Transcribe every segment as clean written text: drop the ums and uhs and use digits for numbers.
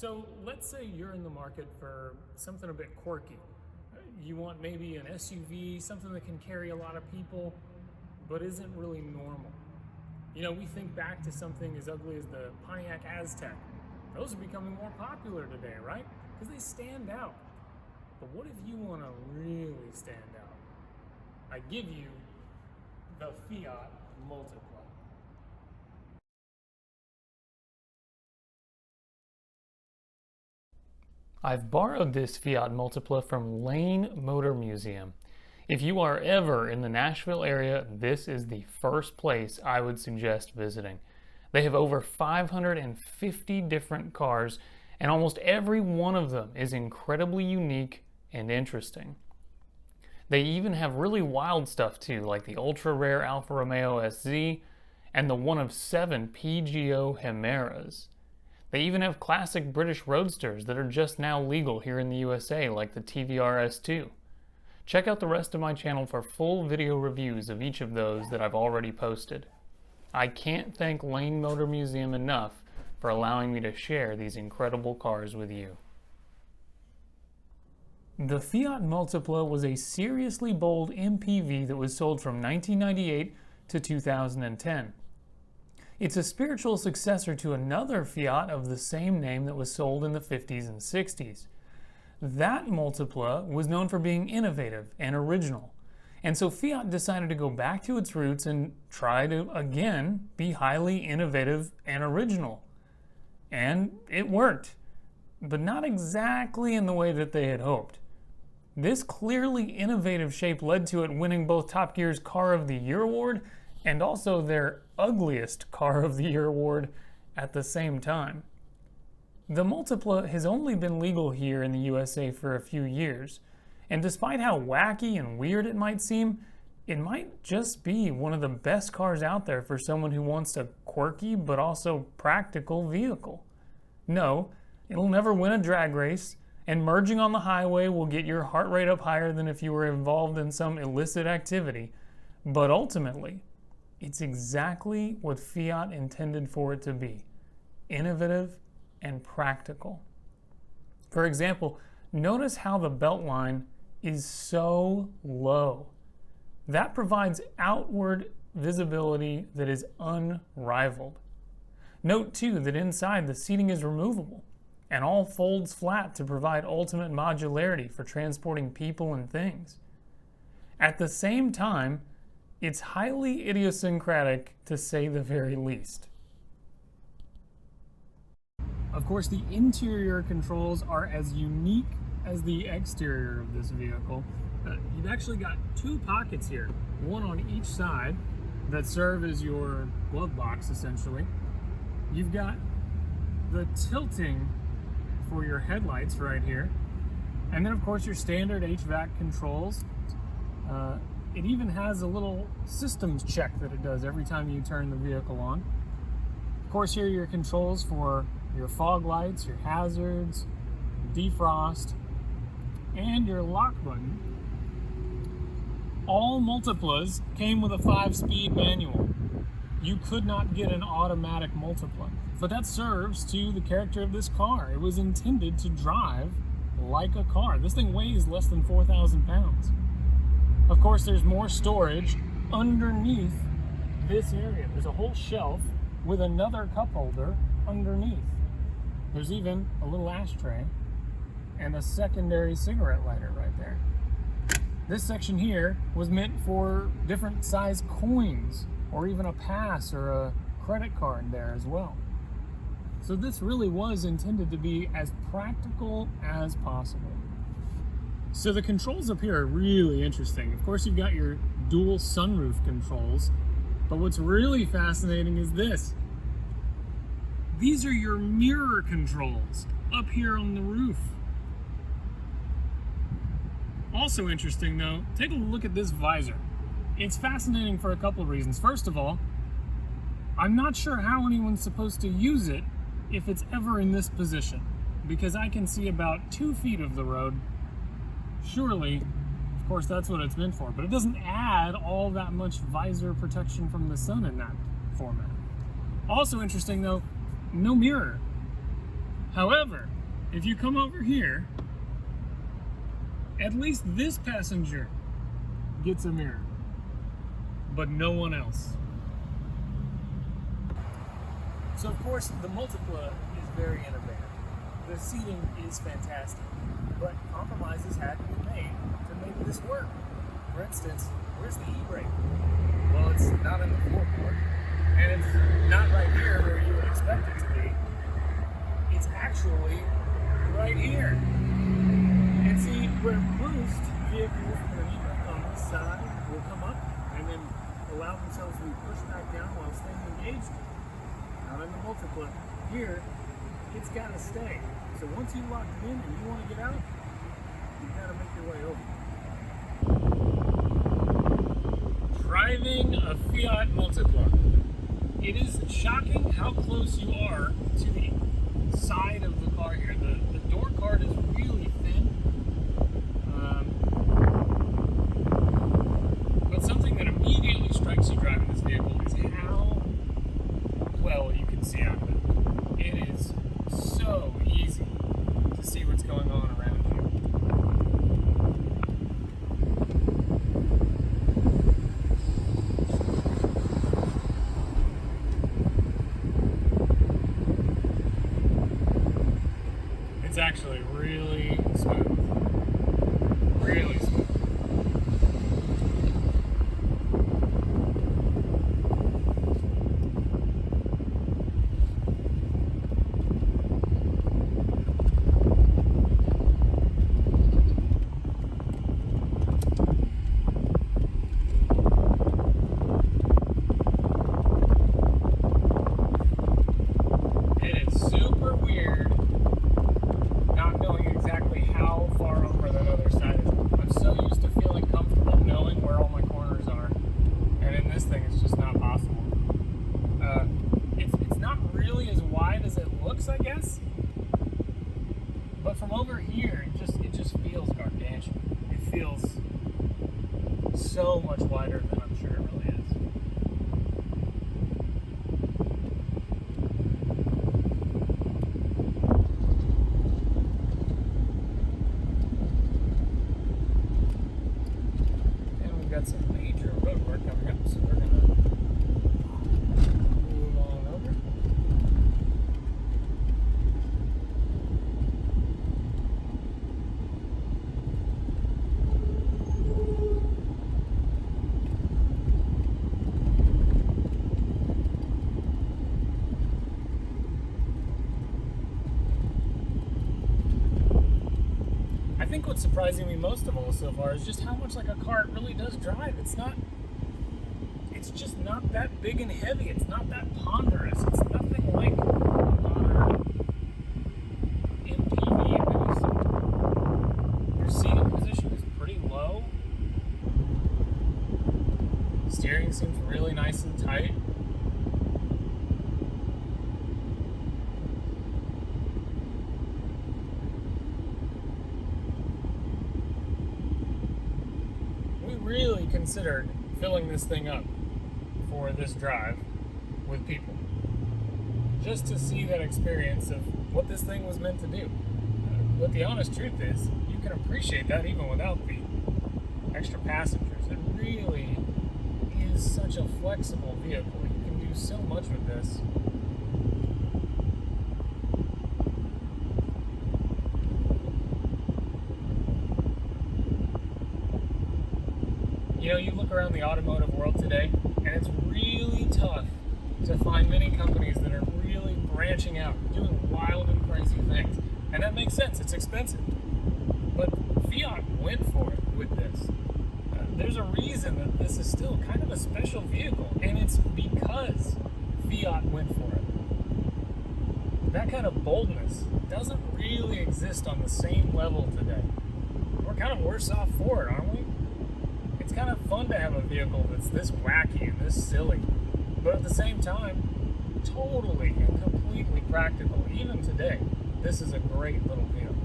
So let's say you're in the market for something a bit quirky. You want maybe an SUV, something that can carry a lot of people, but isn't really normal. You know, we think back to something as ugly as the Pontiac Aztek. Those are becoming more popular today, right? Because they stand out. But what if you want to really stand out? I give you the Fiat Multipla. I've borrowed this Fiat Multipla from Lane Motor Museum. If you are ever in the Nashville area, this is the first place I would suggest visiting. They have over 550 different cars, and almost every one of them is incredibly unique and interesting. They even have really wild stuff too, like the ultra rare Alfa Romeo SZ and the one of 7 PGO Chimeras. They even have classic British roadsters that are just now legal here in the USA, like the TVR S2. Check out the rest of my channel for full video reviews of each of those that I've already posted. I can't thank Lane Motor Museum enough for allowing me to share these incredible cars with you. The Fiat Multipla was a seriously bold MPV that was sold from 1998 to 2010. It's a spiritual successor to another Fiat of the same name that was sold in the 50s and 60s. That Multipla was known for being innovative and original, and so Fiat decided to go back to its roots and try to, again, be highly innovative and original. And it worked, but not exactly in the way that they had hoped. This clearly innovative shape led to it winning both TopGear's Car of the Year award and also their Ugliest Car of the Year award at the same time. The Multipla has only been legal here in the USA for a few years, and despite how wacky and weird it might seem, it might just be one of the best cars out there for someone who wants a quirky but also practical vehicle. No, it'll never win a drag race, and merging on the highway will get your heart rate up higher than if you were involved in some illicit activity, but ultimately, it's exactly what Fiat intended for it to be: innovative and practical. For example, notice how the belt line is so low. That provides outward visibility that is unrivaled. Note too that inside the seating is removable and all folds flat to provide ultimate modularity for transporting people and things. At the same time, it's highly idiosyncratic, to say the very least. Of course, the interior controls are as unique as the exterior of this vehicle. You've actually got 2 pockets here, one on each side, that serve as your glove box, essentially. You've got the tilting for your headlights right here, and then of course your standard HVAC controls. It even has a little systems check that it does every time you turn the vehicle on. Of course, here are your controls for your fog lights, your hazards, defrost, and your lock button. All Multiplas came with a 5-speed manual. You could not get an automatic Multipla, but that serves to the character of this car. It was intended to drive like a car. This thing weighs less than 4,000 pounds. Of course, there's more storage underneath this area. There's a whole shelf with another cup holder underneath. There's even a little ashtray and a secondary cigarette lighter right there. This section here was meant for different size coins, or even a pass or a credit card there as well. So this really was intended to be as practical as possible. So the controls up here are really interesting. Of course, you've got your dual sunroof controls, but what's really fascinating is this. These are your mirror controls up here on the roof. Also interesting though, take a look at this visor. It's fascinating for a couple of reasons. First of all, I'm not sure how anyone's supposed to use it if it's ever in this position, because I can see about 2 feet of the road. Surely, of course, that's what it's meant for, but it doesn't add all that much visor protection from the sun in that format. Also interesting though, no mirror. However, if you come over here, at least this passenger gets a mirror, but no one else. So of course, the Multipla is very innovative. The seating is fantastic, but compromises had to be made to make this work. For instance, where's the e-brake? Well, it's not in the forecourt, and it's not right here where you would expect it to be. It's actually right here. And see, where most vehicles with an e-brake on this side will come up and then allow themselves to be pushed back down while staying engaged. Not in the Multipla. Here, it's got to stay. So once you lock it in and you want to get out, you've got to make your way over. Driving a Fiat Multipla. It is shocking how close you are to the side of the car here. The door card is really thin. But something that immediately strikes you driving this vehicle is how well you can see out of it. It is so easy to see what's going on around you. It's actually really smooth. Really smooth. I guess, but from over here, it just feels gargantuan. It feels so much wider than I'm sure it really is. And we've got some major road work coming up, so we're gonna move on over. I think what's surprising me most of all so far is just how much like a car it really does drive. It's just not that big and heavy. It's not that ponderous. It's nothing like a modern MPV. Your seating position is pretty low. Steering seems really nice and tight. Really considered filling this thing up for this drive with people, just to see that experience of what this thing was meant to do. But the honest truth is, you can appreciate that even without the extra passengers. It really is such a flexible vehicle. You can do so much with this. You know, you look around the automotive world today, and it's really tough to find many companies that are really branching out, doing wild and crazy things. And that makes sense, it's expensive. But Fiat went for it with this. There's a reason that this is still kind of a special vehicle, and it's because Fiat went for it. That kind of boldness doesn't really exist on the same level today. We're kind of worse off for it, aren't we? It's kind of fun to have a vehicle that's this wacky and this silly, but at the same time, totally and completely practical. Even today, this is a great little vehicle.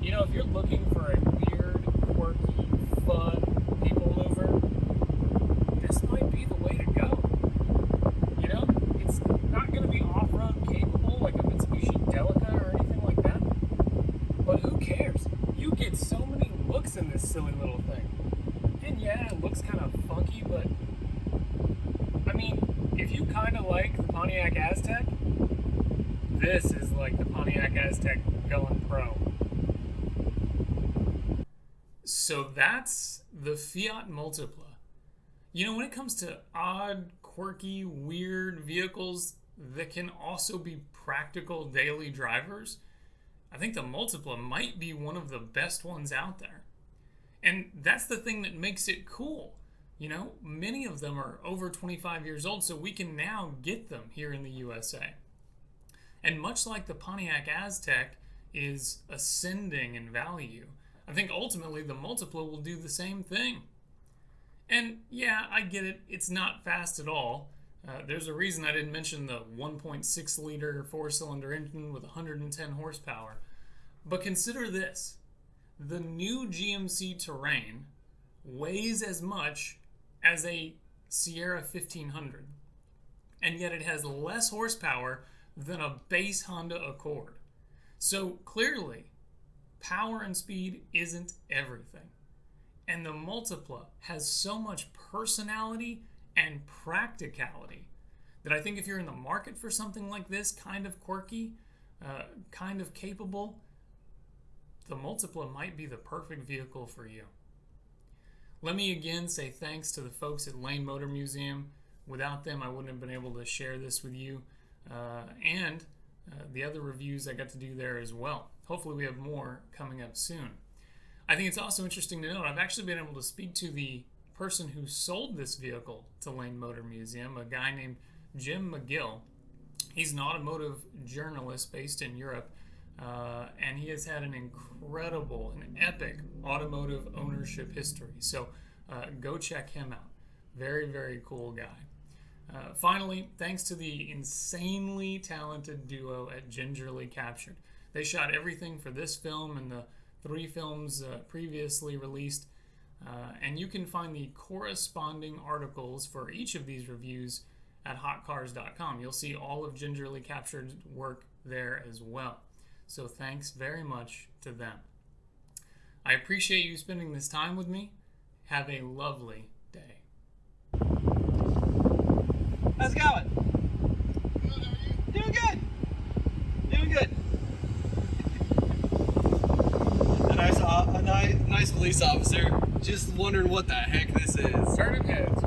You know, if you're looking for a weird, quirky, fun people mover, this might be the way to go. in this silly little thing. And yeah, it looks kind of funky, but I mean, if you kind of like the Pontiac Aztec, this is like the Pontiac Aztec going pro. So that's the Fiat Multipla. You know, when it comes to odd, quirky, weird vehicles that can also be practical daily drivers, I think the Multipla might be one of the best ones out there. And that's the thing that makes it cool. You know, many of them are over 25 years old, so we can now get them here in the USA. And much like the Pontiac Aztec is ascending in value, I think ultimately the Multipla will do the same thing. And yeah, I get it, it's not fast at all. There's a reason I didn't mention the 1.6 liter 4-cylinder engine with 110 horsepower. But consider this. The new GMC Terrain weighs as much as a Sierra 1500. And yet it has less horsepower than a base Honda Accord. So clearly, power and speed isn't everything. And the Multipla has so much personality and practicality that I think if you're in the market for something like this, kind of quirky, kind of capable, the Multipla might be the perfect vehicle for you. Let me again say thanks to the folks at Lane Motor Museum. Without them, I wouldn't have been able to share this with you. And the other reviews I got to do there as well. Hopefully we have more coming up soon. I think it's also interesting to note, I've actually been able to speak to the person who sold this vehicle to Lane Motor Museum, a guy named Jim McGill. He's an automotive journalist based in Europe, and he has had an incredible and epic automotive ownership history. So go check him out. Very, very cool guy. Finally, thanks to the insanely talented duo at Gingerly Captured. They shot everything for this film and the 3 films previously released. And you can find the corresponding articles for each of these reviews at hotcars.com. You'll see all of Gingerly Captured's work there as well. So thanks very much to them. I appreciate you spending this time with me. Have a lovely day. How's it going? Good, how are you? Doing good. Doing good. And I saw a nice police officer just wondering what the heck this is. Turning heads.